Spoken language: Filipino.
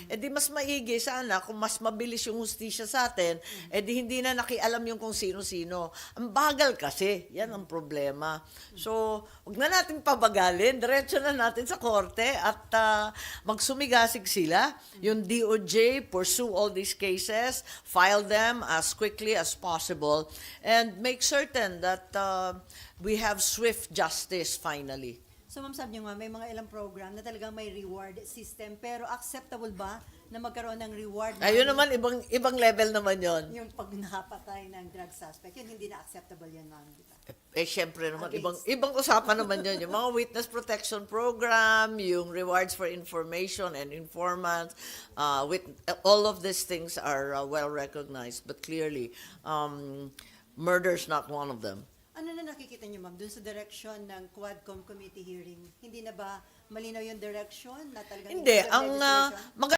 Eh di mas maigi sana kung mas mabilis yung hustisya sa atin, eh di hindi na nakialam yung kung sino-sino. Ang bagal kasi, yan ang problema. So, huwag na natin pabagalin, diretso na natin sa korte at magsumigasig sila. Yung DOJ, pursue all these cases, file them as quickly as possible, and make certain that we have swift justice finally. So ma'am, sabi niyo nga, may mga ilang program na talagang may reward system, pero acceptable ba na magkaroon ng reward? Ayun naman, ibang level naman yon. Yung pag nakapatay ng drug suspect, yun hindi na acceptable yun, ma'am, di ba? Eh, syempre naman, Against. ibang usapan naman yun. Yung mga witness protection program, yung rewards for information and informants, with all of these things are well recognized. But clearly, murder's not one of them. Ano na nakikita niyo, ma'am, dun sa direction ng Quadcom committee hearing? Hindi na ba malinaw yung direction na talagang Hindi, illegal ang legislation?